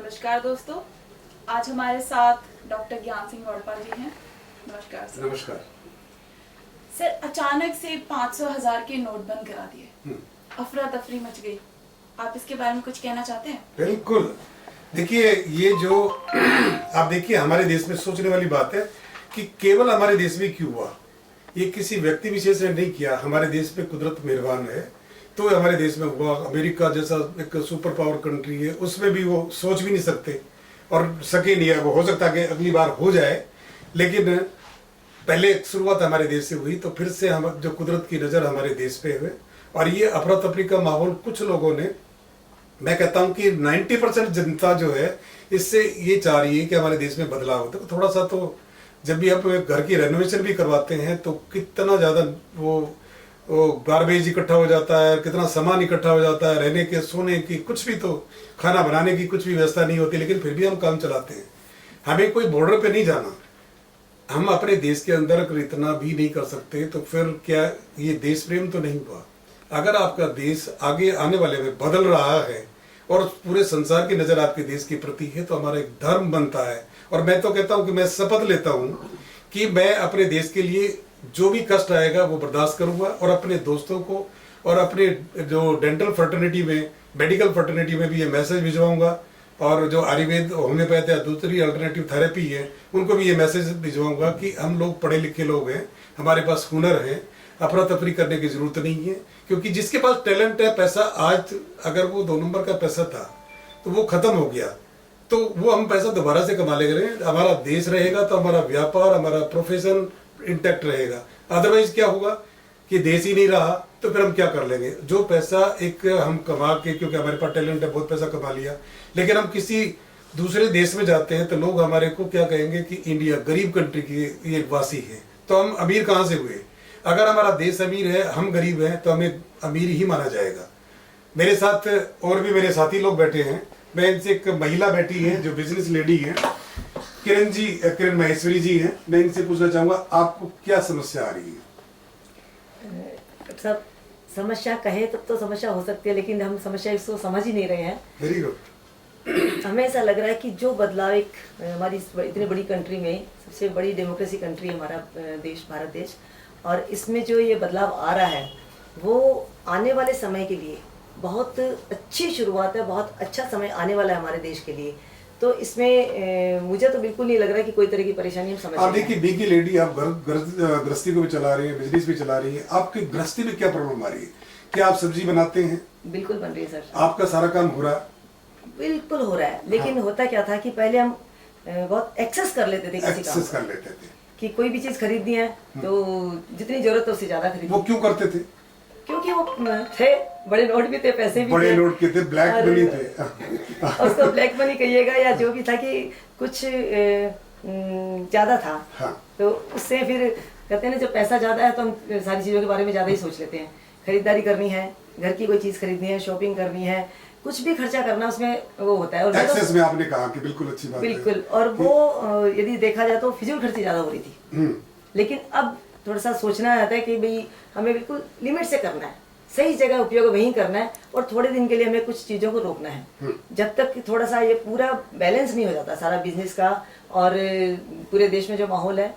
नमस्कार दोस्तों, आज हमारे साथ डॉक्टर ज्ञान सिंह गौड़पाल जी हैं। नमस्कार सर। नमस्कार सर, अचानक से 500,000 के नोट बंद करा दिए, अफरा तफरी मच गई। आप इसके बारे में कुछ कहना चाहते हैं? बिल्कुल। देखिए, ये जो आप देखिए हमारे देश में सोचने वाली बात है कि केवल हमारे देश में क्यों हुआ। ये किसी व्यक्ति विशेष ने नहीं किया, हमारे देश पे कुदरत मेहरबान है तो हमारे देश में हुआ। अमेरिका जैसा एक सुपर पावर कंट्री है, उसमें भी वो सोच भी नहीं सकते और सके नहीं है। वो हो सकता है कि अगली बार हो जाए, लेकिन पहले शुरुआत हमारे देश से हुई तो फिर से हम जो कुदरत की नज़र हमारे देश पे हुए। और ये अफरा तफरी का माहौल कुछ लोगों ने, मैं कहता हूँ कि 90% जनता जो है इससे ये चाह रही है कि हमारे देश में बदलाव हो। तो थोड़ा सा तो जब भी आप घर की रेनोवेशन भी करवाते हैं तो कितना ज़्यादा वो गार्बेज इकट्ठा हो जाता है, कितना सामान इकट्ठा हो जाता है, रहने के सोने की कुछ भी, तो खाना बनाने की कुछ भी व्यवस्था नहीं होती, लेकिन फिर भी हम काम चलाते हैं। हमें कोई बॉर्डर पे नहीं जाना, हम अपने देश के अंदर अगर इतना भी नहीं कर सकते तो फिर क्या ये देश प्रेम तो नहीं हुआ। अगर आपका देश आगे आने वाले में बदल रहा है और पूरे संसार की नज़र आपके देश के प्रति है तो हमारा एक धर्म बनता है। और मैं तो कहता हूं कि मैं शपथ लेता हूं कि मैं अपने देश के लिए जो भी कष्ट आएगा वो बर्दाश्त करूंगा और अपने दोस्तों को और अपने जो डेंटल फर्टर्निटी में, मेडिकल फर्टर्निटी में भी ये मैसेज भिजवाऊंगा, और जो आयुर्वेद, होम्योपैथ या दूसरी अल्टरनेटिव थेरेपी है उनको भी ये मैसेज भिजवाऊंगा कि हम लोग पढ़े लिखे लोग हैं, हमारे पास हुनर है, अफरा तफरी करने की जरूरत नहीं है। क्योंकि जिसके पास टैलेंट है, पैसा, आज अगर वो 2 नंबर का पैसा था तो वो खत्म हो गया, तो वो हम पैसा दोबारा से कमा लेंगे। हमारा देश रहेगा तो हमारा व्यापार, हमारा प्रोफेशन इंटैक्ट रहेगा। अदरवाइज क्या होगा कि देश ही नहीं रहा तो फिर हम क्या कर लेंगे। जो पैसा एक हम कमा के, क्योंकि हमारे पास टैलेंट है, बहुत पैसा कमा लिया, लेकिन हम किसी दूसरे देश में जाते हैं तो लोग हमारे को क्या कहेंगे कि इंडिया गरीब कंट्री की ये वासी है। तो हम अमीर कहाँ से हुए? अगर हमारा देश अमीर है, हम गरीब हैं, तो हमें अमीर ही माना जाएगा। मेरे साथ और भी मेरे साथी लोग बैठे हैं। मैं इनसे, एक महिला बैठी है जो बिजनेस लेडी है, किरण जी, किरण महेश्वरी जी हैं। मैं इनसे पूछना चाहूंगा आपको क्या समस्या आ रही है? सब समस्या कहे तब तो समस्या हो सकती है, लेकिन हम समस्या इसको समझ ही नहीं रहे हैं। Very good. हमें ऐसा लग रहा है कि जो बदलाव एक हमारी इतनी बड़ी कंट्री में, सबसे बड़ी डेमोक्रेसी कंट्री है हमारा देश, भारत देश, और इसमें जो ये बदलाव आ रहा है वो आने वाले समय के लिए बहुत अच्छी शुरुआत है, बहुत अच्छा समय आने वाला है हमारे देश के लिए। तो इसमें मुझे तो बिल्कुल नहीं लग रहा है कि कोई तरह की परेशानी हम समझ। आप देखिए, बीगी लेडी, आप गृहस्थी को भी चला रही है, बिजनेस भी चला रही है, आपकी गृहस्थी में क्या प्रॉब्लम आ रही है? क्या आप सब्जी बनाते हैं? बिल्कुल बन रही है सर। आपका सारा काम हो रहा है? बिल्कुल हो रहा है, लेकिन होता क्या था कि पहले हम बहुत एक्सेस कर लेते थे, किसी एक्सेस कर लेते थे कि कोई भी चीज खरीदनी है तो जितनी जरूरत है उससे ज्यादा खरीद। वो क्यों करते थे? क्योंकि वो थे, बड़े नोट भी थे, पैसे भी बड़े थे, नोट के थे, ब्लैक मनी थे। उसको ब्लैक मनी कहिएगा या जो भी था, कि कुछ ज्यादा था। हाँ। तो उससे फिर कहते हैं ना, जब पैसा ज्यादा है तो हम सारी चीजों के बारे में ज्यादा ही सोच लेते हैं। खरीदारी करनी है, घर की कोई चीज खरीदनी है, शॉपिंग करनी है, कुछ भी खर्चा करना उसमें वो होता है। और एक्सेस में आपने कहा कि बिल्कुल अच्छी बात है। बिल्कुल। और वो यदि देखा जाए तो फिजूल खर्ची ज्यादा हो रही थी, लेकिन अब थोड़ा सा सोचना आता है कि भाई हमें बिल्कुल लिमिट से करना है, सही जगह उपयोग वहीं करना है, और थोड़े दिन के लिए हमें कुछ चीजों को रोकना है, जब तक कि थोड़ा सा ये पूरा बैलेंस नहीं हो जाता सारा बिजनेस का और पूरे देश में जो माहौल है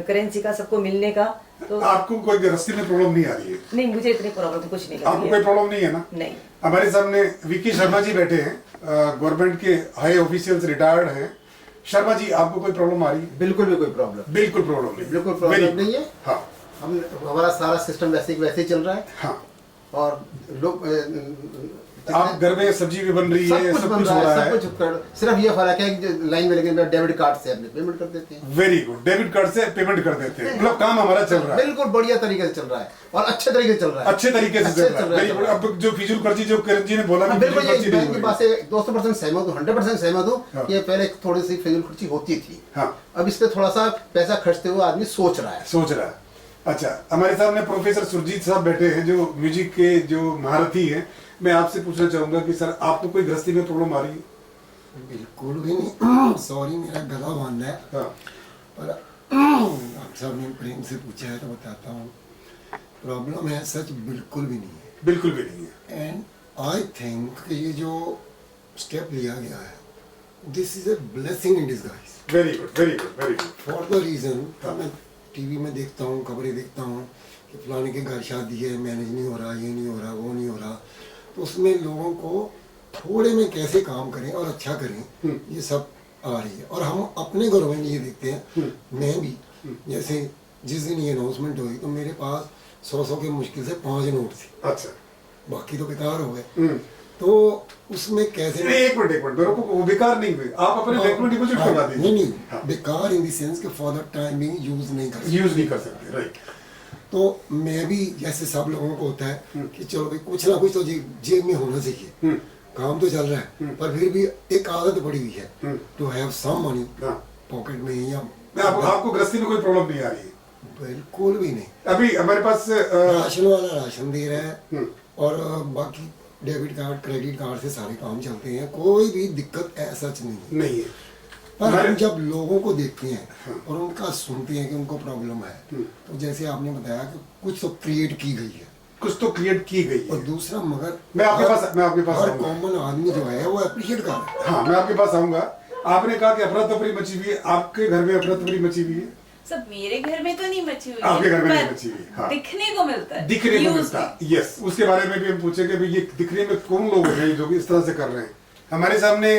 करेंसी का, सबको मिलने का। तो आपको कोई गृहस्थी में प्रॉब्लम नहीं आ रही है? नहीं, मुझे इतनी प्रॉब्लम कुछ नहीं लगती। आपको कोई प्रॉब्लम नहीं है ना? नहीं। हमारे सामने विकी शर्मा जी बैठे हैं, गवर्नमेंट के हाई ऑफिशियल्स, रिटायर्ड हैं। शर्मा जी, आपको कोई प्रॉब्लम आ रही है? बिल्कुल भी कोई प्रॉब्लम, बिल्कुल प्रॉब्लम नहीं, बिल्कुल प्रॉब्लम नहीं है। हाँ, हमारा सारा सिस्टम वैसे ही चल रहा है। हाँ। और लोग आप घर में सब्जी भी बन रही है, सब कुछ हो रहा है, सब कुछ कर, सिर्फ ये फर्क है कि लाइन में लगे डेबिट कार्ड से अपने पेमेंट कर देते हैं। वेरी गुड, डेबिट कार्ड से पेमेंट कर देते हैं, मतलब काम हमारा चल रहा है। बिल्कुल बढ़िया तरीके से चल रहा है और अच्छे तरीके से चल रहा है। अच्छे तरीके से चल रहा है। Very good. अब जो फिजूल खर्ची, जो किरण जी ने बोला, बिल्कुल की बात से 200% सहमत हूँ, 100% सहमत हूँ कि पहले थोड़ी सी फिजूल खर्ची होती थी। हाँ। अब इस पे थोड़ा सा पैसा खर्चते हुए आदमी सोच रहा है। अच्छा, हमारे सामने प्रोफेसर सुरजीत साहब बैठे हैं जो म्यूजिक के जो महारथी हैं। मैं आपसे पूछना चाहूंगा कि सर, आपको कोई गृहस्थी में प्रॉब्लम आ रही है? बिल्कुल भी नहीं। सॉरी, मेरा गला बांधा है। हाँ। पर आप सब ने प्रेम से पूछा है तो बताता हूँ। प्रॉब्लम है सच बिल्कुल भी नहीं है। बिल्कुल भी नहीं है। एंड आई थिंक कि ये जो स्टेप लिया गया है this is a blessing in disguise. Very good very good very good. For the reason मैं टीवी में देखता हूँ, खबरें देखता हूँ कि फलाने के घर शादी है, मैनेज नहीं हो रहा, ये नहीं हो रहा, वो नहीं हो रहा, तो उसमें लोगों को थोड़े में कैसे काम करें और अच्छा करें, ये सब आ रही है। और हम अपने घरों में ये देखते हैं, मैं भी जैसे जिस दिन ये अनाउंसमेंट हुई तो मेरे पास 100 के मुश्किल से 5 नोट थे, अच्छा बाकी तो बेकार हो गए। तो उसमें कैसे नहीं, एक मिनट मेरे को वो बेकार नहीं हुए, आप अपने बैंक में डिपॉजिट करवा दीजिए। नहीं हाँ। बेकार इन द सेंस कि for the time being use नहीं कर सकते। यूज नहीं कर सकते, राइट। तो मैं भी जैसे सब लोगों को होता है कि चलो भाई कुछ ना कुछ तो जेब में होना चाहिए, काम तो चल रहा है, पर फिर भी एक आदत पड़ी हुई है to have some money pocket में या आपको गृहस्थी में कोई प्रॉब्लम नहीं आ रही है? बिल्कुल भी नहीं। अभी हमारे पास राशन वाला राशन दे रहा है और बाकी डेबिट कार्ड क्रेडिट कार्ड से सारे काम चलते हैं, कोई भी दिक्कत ऐसा नहीं है। पर हम जब लोगों को देखते हैं और उनका सुनते हैं कि उनको प्रॉब्लम है, तो जैसे आपने बताया कि कुछ तो क्रिएट की गई है, कुछ तो क्रिएट की गई है। और दूसरा मगर मैं आपके पास हर आऊंगा। कॉमन आदमी जो है वो अप्रिशिएट कर रहा है। हाँ, मैं आपके पास आऊंगा। आपने कहा कि अफरा तफरी मची हुई है, आपके घर में अफरा तफरी मची हुई है? सब मेरे घर में तो नहीं मची हुई आपके घर में नहीं पर मची हुई, हाँ। दिखने को मिलता है, दिखने को News मिलता में। है, यस। उसके बारे में भी हम पूछेंगे भाई ये दिखने में कौन लोग हैं जो भी इस तरह से कर रहे हैं। हमारे सामने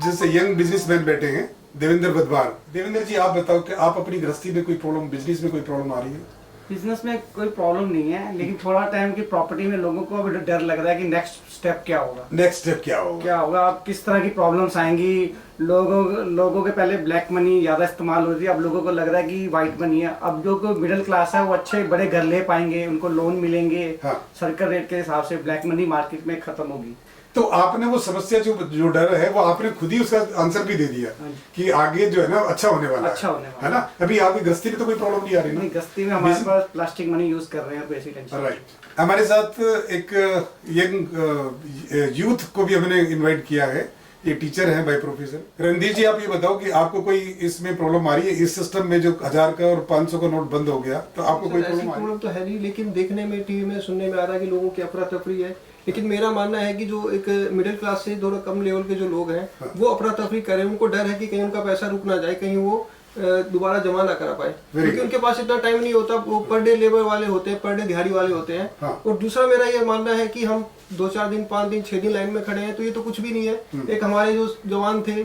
जैसे यंग बिजनेसमैन बैठे हैं, देवेंद्र बदवार। देवेंद्र जी, आप बताओ कि आप अपनी गृहस्थी में कोई प्रॉब्लम, बिजनेस में कोई प्रॉब्लम आ रही है? बिजनेस में कोई प्रॉब्लम नहीं है, लेकिन थोड़ा टाइम की प्रॉपर्टी में लोगों को अभी डर लग रहा है कि नेक्स्ट स्टेप क्या होगा। नेक्स्ट स्टेप क्या होगा? क्या होगा, अब किस तरह की प्रॉब्लम्स आएंगी। लोगों के पहले ब्लैक मनी ज्यादा इस्तेमाल हो रही है, अब लोगों को लग रहा है कि वाइट मनी है। अब जो मिडिल क्लास है वो अच्छे बड़े घर ले पाएंगे, उनको लोन मिलेंगे, हाँ। सर्कल रेट के हिसाब से ब्लैक मनी मार्केट में खत्म होगी। तो आपने वो समस्या जो डर है वो आपने खुद ही उसका आंसर भी दे दिया कि आगे जो है ना अच्छा होने वाला अच्छा होने वाला है ना। अभी आपकी गृहस्थी में तो कोई प्रॉब्लम नहीं आ रही ना? नहीं, गस्ती में हमारे पास प्लास्टिक मनी यूज कर रहे हैं, कोई ऐसी टेंशन। राइट। हमारे साथ एक यंग यूथ को भी हमने इनवाइट किया है, ये टीचर हैं बाय प्रोफेशन। रणधीर जी, आप ये बताओ कि आपको कोई इसमें प्रॉब्लम आ रही है? इस सिस्टम में जो 1000 का और 500 का नोट बंद हो गया, तो आपको कोई ऐसी प्रॉब्लम आ रही है? प्रॉब्लम तो है नहीं, लेकिन देखने में टीवी में सुनने में आ रहा है कि लोगों की अफरा तफरी है। लेकिन मेरा मानना है कि जो एक मिडिल क्लास से थोड़ा कम लेवल के जो लोग हैं वो अफरा तफरी करें। उनको डर है कि कहीं उनका पैसा रुक ना जाए, कहीं वो दोबारा जमा ना करा पाए, क्योंकि उनके पास इतना टाइम नहीं होता। वो पर डे लेबर वाले होते हैं, पर डे दिहाड़ी वाले होते हैं। हाँ। और दूसरा मेरा ये मानना है कि हम 2-4 दिन 5 दिन 6 दिन लाइन में खड़े हैं तो ये तो कुछ भी नहीं है। एक हमारे जो जवान थे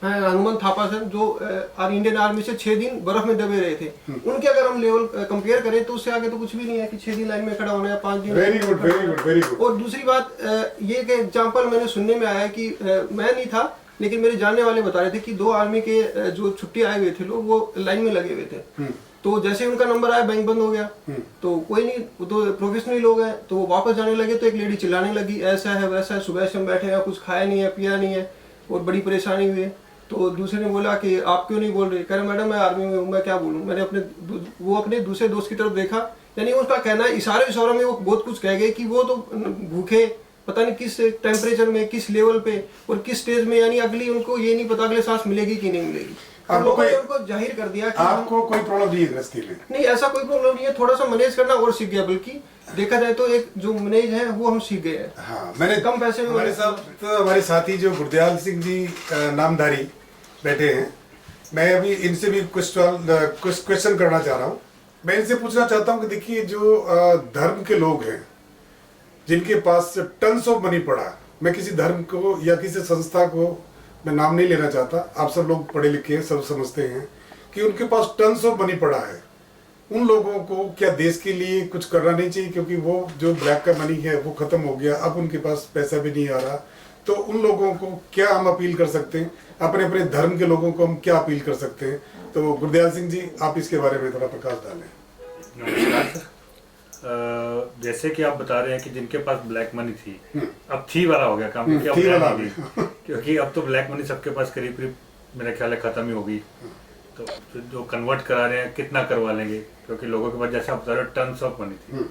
हनुमान थापा सर, जो इंडियन आर्मी से 6 दिन बर्फ में दबे रहे थे, उनके अगर हम लेवल कंपेयर करें तो उससे आगे तो कुछ भी नहीं है कि 6 दिन लाइन में खड़ा होना है, 5 दिन। Very good very good very good. और दूसरी बात ये कि एग्जाम्पल मैंने सुनने में आया कि मैं नहीं था लेकिन मेरे जानने वाले बता रहे थे कि 2 आर्मी के जो छुट्टी आए हुए थे लोग, वो लाइन में लगे हुए थे। तो जैसे उनका नंबर आया, बैंक बंद हो गया, तो कोई नहीं, वो तो प्रोफेशनल लोग हैं, तो वो वापस जाने लगे तो एक लेडी चिल्लाने लगी, ऐसा है वैसा है, सुबह से हम बैठे हैं, कुछ खाया नहीं है पिया नहीं है और बड़ी परेशानी हुई है। तो दूसरे ने बोला कि आप क्यों नहीं बोल रहे? कह रहे मैडम मैं आर्मी में हूँ, मैं क्या बोलूँ। मैंने अपने दूसरे दोस्त की तरफ देखा, यानी उसका कहना है इशारे में वो बहुत कुछ कह गए कि वो तो भूखे, पता नहीं किस टेम्परेचर में, किस लेवल पे और किस स्टेज में, यानी अगली उनको ये नहीं पता अगले सांस मिलेगी कि नहीं मिलेगी। तो लोगों ने उनको जाहिर कर दिया कि आपको कोई प्रॉब्लम नहीं है गृहस्थी में? नहीं, ऐसा कोई प्रॉब्लम नहीं है। थोड़ा सा मैनेज करना और सीख गया, बल्कि देखा जाए तो एक जो मैनेज है वो हम सीख गए हैं। हाँ, मैंने कम पैसे में हमारे साथ तो हमारे साथी जो गुरदयाल सिंह जी नामधारी बैठे हैं, मैं अभी इनसे भी कुछ क्वेश्चन करना चाह रहा हूँ। मैं इनसे पूछना चाहता हूँ कि देखिए जो धर्म के लोग हैं जिनके पास टन्स ऑफ मनी पड़ा, मैं किसी धर्म को या किसी संस्था को मैं नाम नहीं लेना चाहता, आप सब लोग पढ़े लिखे हैं, सब समझते हैं कि उनके पास टन्स ऑफ मनी पड़ा है, उन लोगों को क्या देश के लिए कुछ करना नहीं चाहिए? क्योंकि वो जो ब्लैक का मनी है वो खत्म हो गया, अब उनके पास पैसा भी नहीं आ रहा। तो उन लोगों को क्या हम अपील कर सकते हैं? अपने अपने धर्म के लोगों को हम क्या अपील कर सकते हैं? तो गुरदयाल सिंह जी, आप इसके बारे में थोड़ा प्रकाश डालें। नमस्कार सर। जैसे कि आप बता रहे हैं कि जिनके पास ब्लैक मनी थी, अब थी वाला हो गया काम, क्योंकि अब थी है वाला नहीं थी। क्योंकि अब तो ब्लैक मनी सबके पास करीब करीब मेरा ख्याल है खत्म ही होगी। तो जो कन्वर्ट करा रहे हैं कितना करवा लेंगे, क्योंकि लोगों के पास जैसे आप बता रहे हो टन्स ऑफ मनी थी,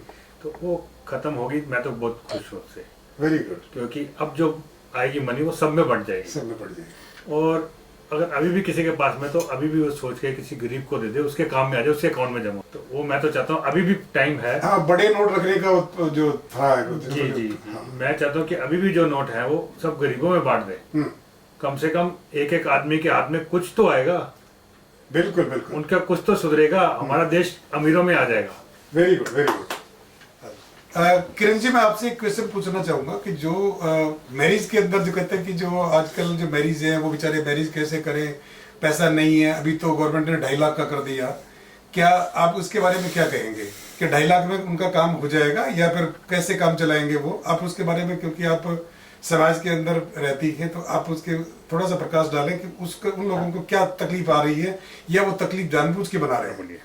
तो वो खत्म होगी। मैं तो बहुत खुश हूँ उससे, वेरी गुड। क्योंकि अब जो आएगी मनी वो सब में बढ़ जाएगी, सब में बढ़ जाएगी। और अगर अभी भी किसी के पास में, तो अभी भी वो सोच के किसी गरीब को दे दे, उसके काम में आ जाए, उसके अकाउंट में जमा। तो वो मैं तो चाहता हूँ अभी भी टाइम है। हाँ, बड़े नोट रखने का जो था जी जी, मैं चाहता हूँ कि अभी भी जो नोट है वो सब गरीबों में बांट दे। कम से कम एक एक आदमी के हाथ में कुछ तो आएगा, बिल्कुल बिल्कुल, उनका कुछ तो सुधरेगा, हमारा देश अमीरों में आ जाएगा। Very good very good. Kiran ji, मैं आपसे एक क्वेश्चन पूछना चाहूंगा कि जो मैरिज के अंदर जो कहते हैं कि जो आजकल जो मैरिज है वो बेचारे मैरिज कैसे करें, पैसा नहीं है, अभी तो गवर्नमेंट ने 2.5 लाख का कर दिया, क्या आप उसके बारे में क्या कहेंगे कि 2.5 लाख में उनका काम हो जाएगा या फिर कैसे काम चलाएंगे वो? आप उसके बारे में, क्योंकि आप समाज के अंदर रहती हैं, तो आप उसके थोड़ा सा प्रकाश डालें कि उसके उन लोगों को क्या तकलीफ आ रही है या वो तकलीफ जानबूझ के बना रहे हैं। बोलिए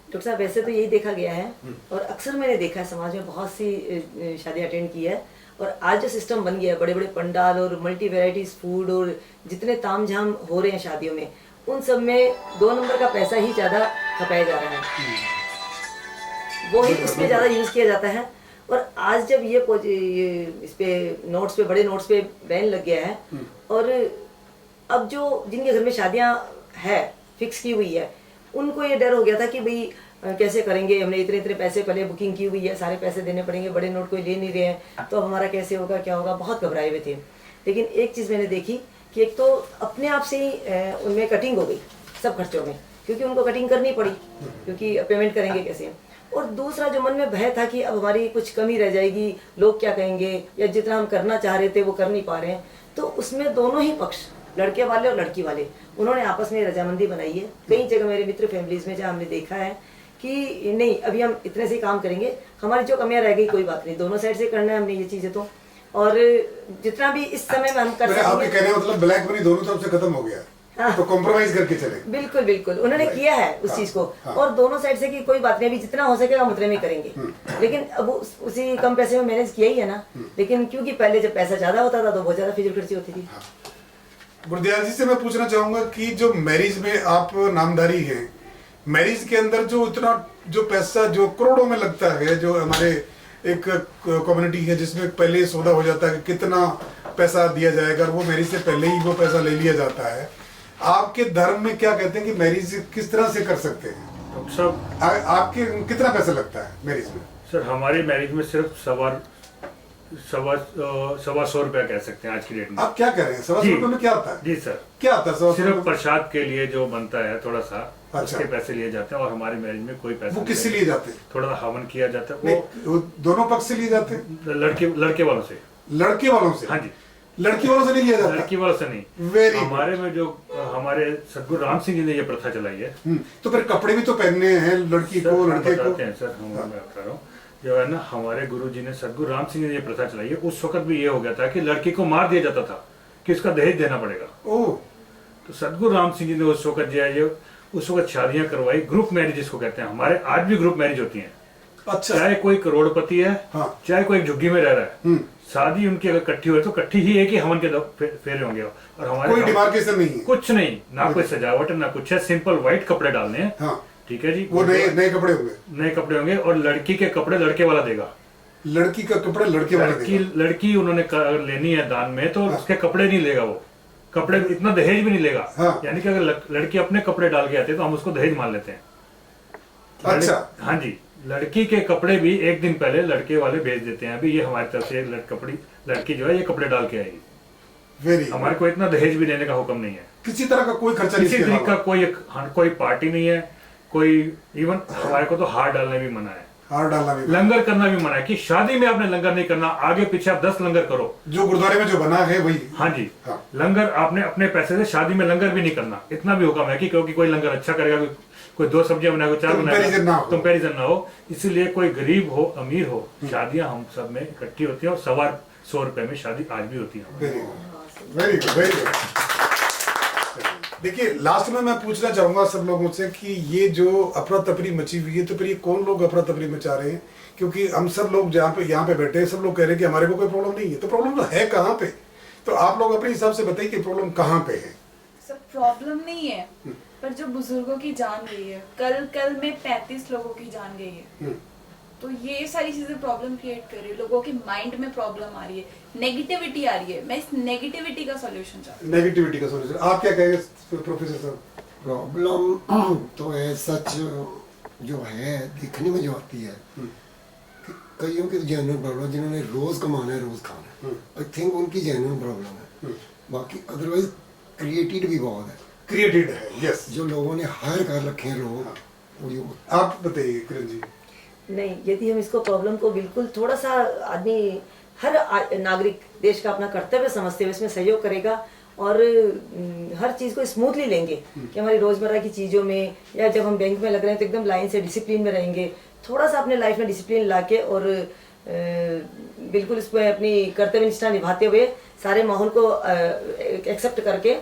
डॉक्टर साहब, वैसे तो यही देखा गया है और अक्सर मैंने देखा है, समाज में बहुत सी शादी अटेंड की है, और आज जो सिस्टम बन गया है, बड़े बड़े पंडाल और मल्टी वेराइटीज फूड और जितने तामझाम हो रहे हैं शादियों में, उन सब में 2 नंबर का पैसा ही ज़्यादा खपाया जा रहा है, वो ही उसमें ज़्यादा यूज़ किया जाता है। और आज जब ये इस पे नोट्स पे, बड़े नोट्स पे बैन लग गया है, और अब जो जिनके घर में शादियाँ है फिक्स की हुई है, उनको ये डर हो गया था कि भाई कैसे करेंगे, हमने इतने इतने पैसे पहले बुकिंग की हुई है, सारे पैसे देने पड़ेंगे, बड़े नोट कोई ले नहीं रहे हैं, तो अब हमारा कैसे होगा, क्या होगा, बहुत घबराए हुए थे। लेकिन एक चीज़ मैंने देखी कि एक तो अपने आप से ही उनमें कटिंग हो गई सब खर्चों में, क्योंकि उनको कटिंग करनी पड़ी, क्योंकि पेमेंट करेंगे कैसे। और दूसरा जो मन में भय था कि अब हमारी कुछ कमी रह जाएगी, लोग क्या कहेंगे, या जितना हम करना चाह रहे थे वो कर नहीं पा रहे हैं, तो उसमें दोनों ही पक्ष, लड़के वाले और लड़की वाले, उन्होंने आपस में रजामंदी बनाई है। कई जगह मेरे मित्र फैमिलीज में जहाँ हमने देखा है कि नहीं, अभी हम इतने से ही काम करेंगे, हमारी जो कमियां रह गई कोई बात नहीं, दोनों साइड से करना है हमने ये चीजें तो, और जितना भी इस समय में हम कर सकते हैं। आपके कहने मतलब ब्लैक मनी दोनों तरफ से खत्म हो गया, हाँ। तो कॉम्प्रोमाइज करके चले। बिल्कुल बिल्कुल, उन्होंने किया है उस चीज को, और दोनों साइड से कि कोई बात नहीं, अभी जितना हो सकेगा हम उतने में करेंगे, लेकिन अब उसी कम पैसे में मैनेज किया ही है ना। लेकिन क्योंकि पहले जब पैसा ज्यादा होता था तो बहुत ज्यादा फिजूल खर्ची होती थी। गुरदयाल जी से मैं पूछना चाहूंगा कि जो मैरिज में आप नामधारी हैं, मैरिज के अंदर जो इतना जो पैसा जो करोड़ों में लगता है, जो हमारे एक कम्युनिटी है जिसमें पहले सौदा हो जाता है कि कितना पैसा दिया जाएगा, और वो मैरिज से पहले ही वो पैसा ले लिया जाता है, आपके धर्म में क्या कहते हैं कि मैरिज किस तरह से कर सकते हैं? डॉक्टर साहब, आपके कितना पैसा लगता है मैरिज में? सर हमारी मैरिज में सिर्फ सवा सौ रुपया कह सकते हैं आज की डेट में। आप क्या कह रहे हैं? 125 रुपये में क्या आता है? जी सर, क्या आता है? 125 सिर्फ प्रसाद के लिए जो बनता है थोड़ा सा, अच्छा। उसके पैसे लिए जाते हैं, और हमारी मैरिज में कोई पैसा वो किससे लिए जाते हैं? थोड़ा सा हवन किया जाता है, वो दोनों पक्ष से लिए जाते हैं? लड़के वालों से। लड़के वालों से? हाँ जी, लड़की वालों से नहीं लिया जाता? लड़की वालों से नहीं। वेरी हमारे में जो हमारे सदगुरु राम सिंह जी ने ये प्रथा चलाई है। तो फिर कपड़े भी तो पहनने हैं लड़की को, लड़के को? बताते हैं सर, मैं बता रहा हूँ, जो है ना, हमारे गुरु जी ने, सदगुरु राम सिंह जी ने ये प्रथा चलाई है। उस वक्त भी ये हो गया था कि लड़की को मार दिया जाता था कि इसका दहेज देना पड़ेगा। ओह, तो सदगुरु राम सिंह जी ने उस वक्त जो है ये उस वक्त शादियां करवाई, ग्रुप मैरिज जिसको कहते हैं। हमारे आज भी ग्रुप मैरिज होती हैं। अच्छा। चाहे कोई करोड़पति है, हाँ। चाहे कोई झुग्गी में रह रहा है, शादी उनकी अगर इकट्ठी हुई तो इकट्ठी ही एक ही हवन के फेरे होंगे। और हमारे कोई डिमार्केशन नहीं है? कुछ नहीं, ना कोई सजावट है ना कुछ है, सिंपल व्हाइट कपड़े डालने हैं। हाँ। ठीक है जी, वो नए कपड़े होंगे? नए कपड़े होंगे, और लड़की के कपड़े लड़के वाला देगा। लड़की का कपड़े लड़के वाला देगा? लड़की उन्होंने लेनी है दान में, तो उसके कपड़े नहीं लेगा, वो कपड़े इतना दहेज भी नहीं लेगा। हाँ। यानी कि अगर लड़की अपने कपड़े डाल के आती है तो हम उसको दहेज मान लेते हैं। अच्छा। हाँ जी, लड़की के कपड़े भी एक दिन पहले लड़के वाले भेज देते हैं, अभी ये हमारी तरफ से लड़की जो है ये कपड़े डाल के आएगी। वेरी, हमारे को इतना दहेज भी देने का हुक्म नहीं है, किसी तरह का कोई खर्चा नहीं, किसी तरीके का कोई पार्टी नहीं है, कोई इवन हमारे को तो हार डालने भी मना है, हार डालना भी, लंगर करना भी मना है कि शादी में आपने लंगर नहीं करना, आगे पीछे आप 10 लंगर करो, जो गुरुद्वारे में जो बना है वही। हाँ जी। हाँ। लंगर आपने अपने पैसे से शादी में लंगर भी नहीं करना, इतना भी हुक्म है कि क्योंकि कोई लंगर अच्छा करेगा, कोई 2 सब्जियां बनाएगा, 4 बनाएगा, कंपैरिजन ना हो, इसीलिए कोई गरीब हो अमीर हो, शादियां हम सब में इकट्ठी होती है, और 125 रुपए में शादी आज भी होती है। Very good, very good, very good. देखिए, लास्ट में मैं पूछना चाहूंगा सब लोगों से कि ये जो अफरा तफरी मची हुई है, तो फिर ये कौन लोग अफरा तफरी मचा रहे हैं? क्योंकि हम सब लोग यहाँ पे बैठे हैं, सब लोग कह रहे हैं कि हमारे को कोई प्रॉब्लम नहीं है, तो प्रॉब्लम तो है कहाँ पे? तो आप लोग अपने हिसाब से बताइए कि प्रॉब्लम कहाँ पे है? सब प्रॉब्लम नहीं है, पर जो बुजुर्गों की जान गई है, कल में 35 लोगों की जान गई है, तो ये सारी चीजें प्रॉब्लम क्रिएट कर रही है, लोगों के माइंड में प्रॉब्लम आ रही है, नेगेटिविटी आ रही है। मैं इस नेगेटिविटी का सॉल्यूशन चाहती हूँ। नेगेटिविटी का सॉल्यूशन आप क्या कहेंगे प्रोफेसर साहब? प्रॉब्लम तो है सच जो है दिखने में जो आती है कि कईयों की जेन्युइन प्रॉब्लम, जिन्होंने रोज कमाना है रोज खाना है, आई थिंक उनकी जेन्युइन प्रॉब्लम है। बाकी अदरवाइज क्रिएटेड भी बहुत है, क्रिएटेड है, यस। जो लोगों ने हायर कर रखे हैं लोग, वो ये आप बताइए किरण जी। नहीं, यदि हम इसको प्रॉब्लम को बिल्कुल थोड़ा सा आदमी हर नागरिक देश का अपना कर्तव्य समझते हुए इसमें सहयोग करेगा और हर चीज़ को स्मूथली लेंगे कि हमारी रोज़मर्रा की चीज़ों में या जब हम बैंक में लग रहे हैं तो एकदम लाइन से डिसिप्लिन में रहेंगे, थोड़ा सा अपने लाइफ में डिसिप्लिन लाके और बिल्कुल इसमें अपनी कर्तव्य निष्ठा निभाते हुए सारे माहौल को एक्सेप्ट करके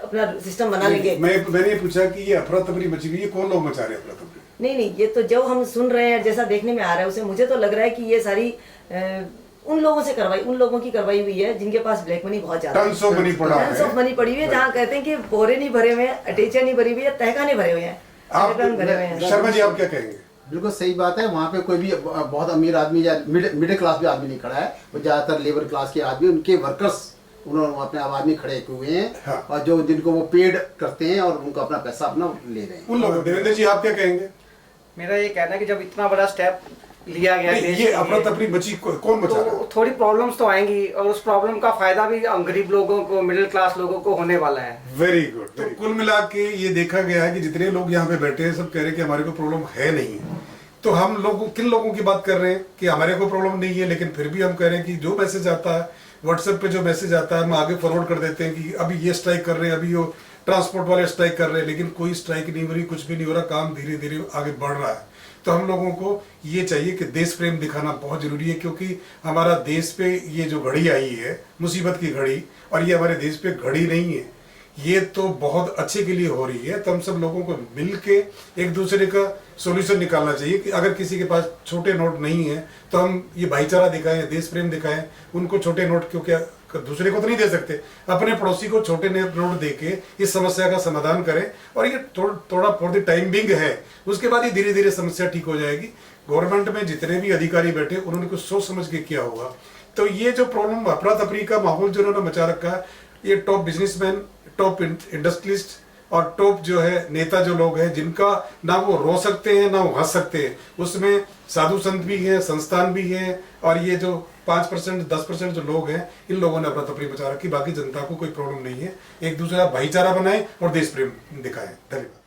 अपना सिस्टम बना लेंगे। मैंने पूछा कि ये अफरा तफरी मची हुई है, कौन लोग मचा रहे हैं अफरा तफरी? नहीं, ये तो जो हम सुन रहे हैं जैसा देखने में आ रहा है उसे मुझे तो लग रहा है कि ये सारी उन लोगों की करवाई हुई है जिनके पास ब्लैक मनी बहुत ज्यादा टन्स ऑफ मनी पड़ा टन्स ऑफ मनी पड़ी हुई है, जहाँ कहते हैं कि बोरे नहीं भरे हुए हैं, अटैचियां नहीं भरी हुई है, तहखा नहीं भरे हुए हैं, भरे हुए हैं। शर्मा जी आप क्या कहेंगे? बिल्कुल सही बात है। वहाँ पे कोई भी बहुत अमीर आदमी या मिडिल क्लास भी आदमी नहीं खड़ा है, वो ज्यादातर लेबर क्लास के आदमी, उनके वर्कर्स, उन्होंने अपने आदमी खड़े हुए हैं। हाँ। और जो जिनको वो पेड करते हैं और उनको अपना पैसा अपना ले रहे हैं उन लोगों। देवेंद्र जी आप क्या कहेंगे? मेरा ये कहना है कि जब इतना बड़ा स्टेप लिया गया नहीं, देश ये के अफरा लिए, तफरी मची कौन मचा रहा है? तो थोड़ी प्रॉब्लम्स तो आएंगी और उस प्रॉब्लम का फायदा भी गरीब लोगों को, मिडिल क्लास लोगों को होने वाला है। Very good. तो कुल मिला के ये देखा गया है कि जितने लोग यहाँ पे बैठे हैं सब कह रहे हैं कि हमारे को प्रॉब्लम है नहीं। तो हम लोग किन लोगों की बात कर रहे हैं कि हमारे को प्रॉब्लम नहीं है, लेकिन फिर भी हम कह रहे हैं कि जो मैसेज आता है व्हाट्सएप पे, जो मैसेज आता है हम आगे फॉरवर्ड कर देते हैं कि अभी ये स्ट्राइक कर रहे हैं, अभी वो ट्रांसपोर्ट वाले स्ट्राइक कर रहे हैं, लेकिन कोई स्ट्राइक नहीं हो रही, कुछ भी नहीं हो रहा, काम धीरे धीरे आगे बढ़ रहा है। तो हम लोगों को ये चाहिए कि देश प्रेम दिखाना बहुत जरूरी है, क्योंकि हमारा देश पे ये जो घड़ी आई है, मुसीबत की घड़ी, और ये हमारे देश पे घड़ी नहीं है, ये तो बहुत अच्छे के लिए हो रही है। तो हम सब लोगों को मिल के एक दूसरे का सॉल्यूशन निकालना चाहिए कि अगर किसी के पास छोटे नोट नहीं है तो हम ये भाईचारा दिखाएं, देश प्रेम दिखाएं, उनको छोटे नोट, क्योंकि दूसरे को तो नहीं दे सकते, अपने पड़ोसी को छोटे नोट दे के इस समस्या का समाधान करें। और ये थोड़ा फॉर द टाइम बिंग है, उसके बाद ये धीरे धीरे समस्या ठीक हो जाएगी। गवर्नमेंट में जितने भी अधिकारी बैठे उन्होंने कुछ सोच समझ के किया होगा। तो ये जो प्रॉब्लम अफरा तफरी का माहौल जो उन्होंने मचा रखा है, ये टॉप बिजनेसमैन, टॉप इंडस्ट्रियलिस्ट और टॉप जो है नेता जो लोग हैं, जिनका ना वो रो सकते हैं ना वो हंस सकते हैं, उसमें साधु संत भी हैं, संस्थान भी हैं, और ये जो 5% 10% जो लोग हैं, इन लोगों ने अफरा तफरी मचा रखी। बाकी जनता को कोई प्रॉब्लम नहीं है। एक दूसरे का भाईचारा बनाएं और देश प्रेम दिखाएं। धन्यवाद।